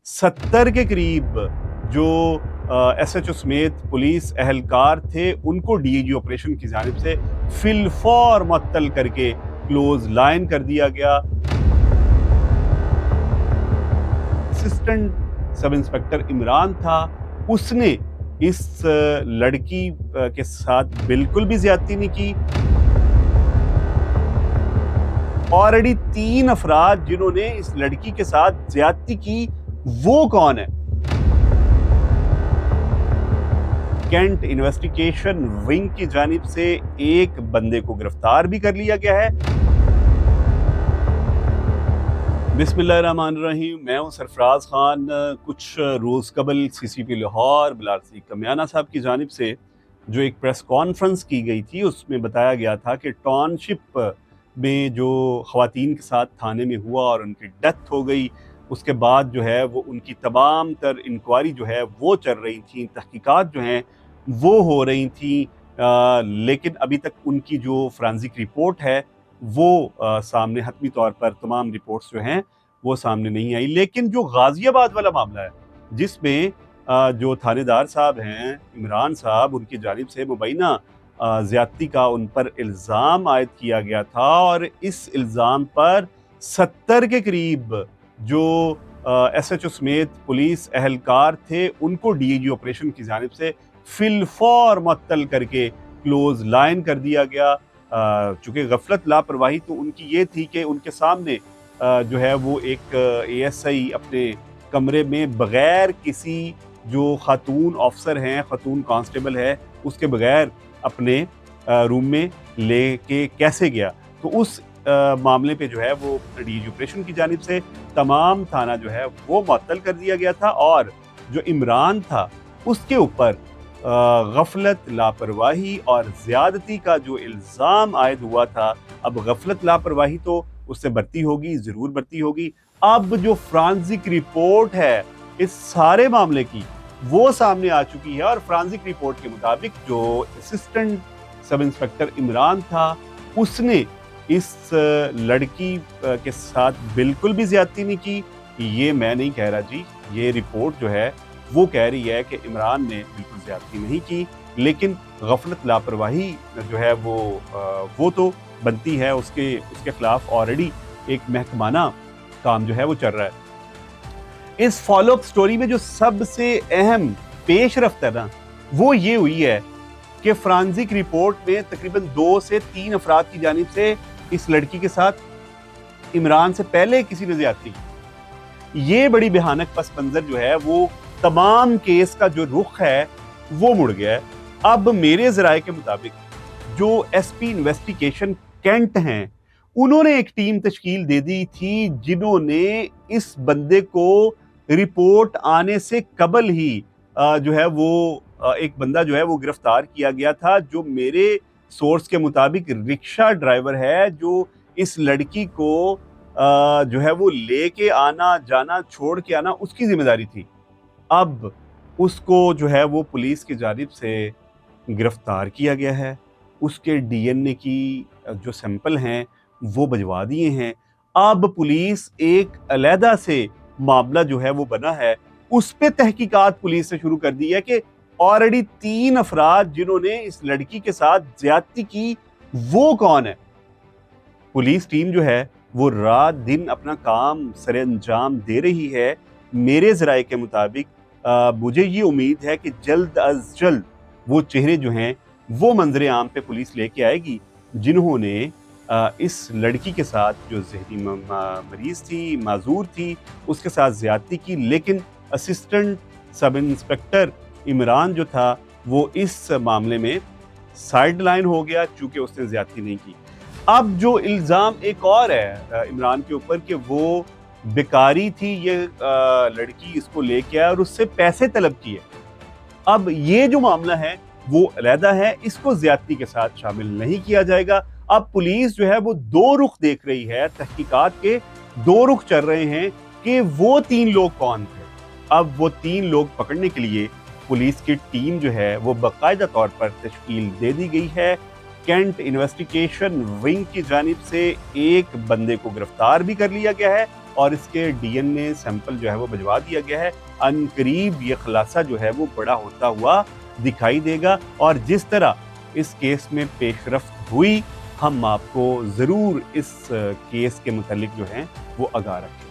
70 के करीब जो एसएचओ समेत पुलिस अहलकार थे उनको डीआईजी ऑपरेशन की जानिब से फिलफौर मुअत्तल करके क्लोज लाइन कर दिया गया। असिस्टेंट सब इंस्पेक्टर इमरान था, उसने इस लड़की के साथ बिल्कुल भी ज्यादती नहीं की। ऑलरेडी 3 अफराद जिन्होंने इस लड़की के साथ ज्यादती की वो कौन है? कैंट इन्वेस्टिगेशन विंग की जानिब से एक बंदे को गिरफ्तार भी कर लिया गया है। बिस्मिल्लाहिर्रहमानिर्रहीम, मैं हूं सरफराज खान। कुछ रोज़ कबल सीसीपी लाहौर बिलाल सिद्दीक कमियाना साहब की जानिब से जो एक प्रेस कॉन्फ्रेंस की गई थी उसमें बताया गया था कि टाउनशिप में जो ख़वातीन के साथ थाने में हुआ और उनकी डेथ हो गई, उसके बाद जो है वो उनकी तमाम तर इंक्वायरी जो है वो चल रही थी, तहकीकात जो हैं वो हो रही थी, लेकिन अभी तक उनकी जो फोरेंसिक रिपोर्ट है वो सामने हतमी तौर पर तमाम रिपोर्ट्स जो हैं वो सामने नहीं आई। लेकिन जो गाजियाबाद वाला मामला है जिसमें जो थानेदार साहब हैं इमरान साहब, उनकी जानिब से मुबैना ज़्यादती का उन पर इल्ज़ाम आयद किया गया था और इस इल्ज़ाम पर 70 के करीब जो एसएचओ समेत पुलिस अहलकार थे उनको डीआईजी ऑपरेशन की जानिब से फिलफौर मुअत्तल करके क्लोज लाइन कर दिया गया। चूँकि गफलत लापरवाही तो उनकी ये थी कि उनके सामने जो है वो एक एएसआई अपने कमरे में बग़ैर किसी जो खातून ऑफिसर हैं, खातून कांस्टेबल है, उसके बगैर अपने रूम में लेके कैसे गया। तो उस मामले पे जो है वो डीआईजी ऑपरेशन की जानिब से तमाम थाना जो है वो मुअत्तल कर दिया गया था और जो इमरान था उसके ऊपर गफलत लापरवाही और ज़्यादती का जो इल्ज़ाम आयद हुआ था। अब गफलत लापरवाही तो उससे बरती होगी, ज़रूर बरती होगी। अब जो फोरेंसिक रिपोर्ट है इस सारे मामले की वो सामने आ चुकी है और फोरेंसिक रिपोर्ट के मुताबिक जो असिस्टेंट सब इंस्पेक्टर इमरान था उसने इस लड़की के साथ बिल्कुल भी ज्यादती नहीं की। ये मैं नहीं कह रहा जी, ये रिपोर्ट जो है वो कह रही है कि इमरान ने बिल्कुल ज्यादती नहीं की, लेकिन गफलत लापरवाही जो है वो तो बनती है, उसके खिलाफ ऑलरेडी एक महकमाना काम जो है वो चल रहा है। इस फॉलोअप स्टोरी में जो सबसे अहम पेशरफ्त है ना वो ये हुई है कि फोरेंसिक रिपोर्ट में तकरीबन 2 से 3 अफराद की जानिब से इस लड़की के साथ इमरान से पहले किसी ने ज्यादती की। ये बड़ी भयानक पस मंजर जो है वो तमाम केस का जो रुख है वो मुड़ गया है। अब मेरे ज़राए के मुताबिक जो एसपी इन्वेस्टिगेशन कैंट हैं उन्होंने एक टीम तश्कील दे दी थी जिन्होंने इस बंदे को रिपोर्ट आने से कबल ही जो है वो एक बंदा जो है वो गिरफ्तार किया गया था, जो मेरे सोर्स के मुताबिक रिक्शा ड्राइवर है, जो इस लड़की को जो है वो लेके आना जाना छोड़ के आना उसकी जिम्मेदारी थी। अब उसको जो है वो पुलिस की जानिब से गिरफ्तार किया गया है, उसके डीएनए की जो सैंपल हैं वो भिजवा दिए हैं। अब पुलिस एक अलहदा से मामला जो है वो बना है, उस पे तहकीकात पुलिस ने शुरू कर दी है कि ऑलरेडी 3 अफराद जिन्होंने इस लड़की के साथ ज्यादती की वो कौन है। पुलिस टीम जो है वो रात दिन अपना काम सरे अंजाम दे रही है। मेरे ज़राए के मुताबिक मुझे ये उम्मीद है कि जल्द अज जल्द वो चेहरे जो हैं वो मंजर आम पे पुलिस लेके आएगी जिन्होंने इस लड़की के साथ जो जहनी मरीज थी, माजूर थी, उसके साथ ज्यादती की। लेकिन असिस्टेंट सब इंस्पेक्टर इमरान जो था वो इस मामले में साइड लाइन हो गया चूंकि उसने ज्यादती नहीं की। अब जो इल्ज़ाम एक और है इमरान के ऊपर कि वो बेकारी थी, ये लड़की इसको लेके आया और उससे पैसे तलब किए। अब ये जो मामला है वो अलहदा है, इसको ज्यादती के साथ शामिल नहीं किया जाएगा। अब पुलिस जो है वो 2 रुख देख रही है, तहकीकात के 2 रुख चल रहे हैं कि वो 3 लोग कौन थे। अब वो 3 लोग पकड़ने के लिए पुलिस की टीम जो है वो बाकायदा तौर पर तश्कील दे दी गई है। कैंट इन्वेस्टिगेशन विंग की जानिब से एक बंदे को गिरफ्तार भी कर लिया गया है اور اس کے DNA سیمپل جو ہے وہ بھجوا دیا گیا ہے. ان قریب یہ خلاصہ جو ہے وہ بڑا ہوتا ہوا دکھائی دے گا اور جس طرح اس کیس میں پیش رفت ہوئی ہم آپ کو ضرور اس کیس کے متعلق جو ہیں وہ آگاہ رکھیں.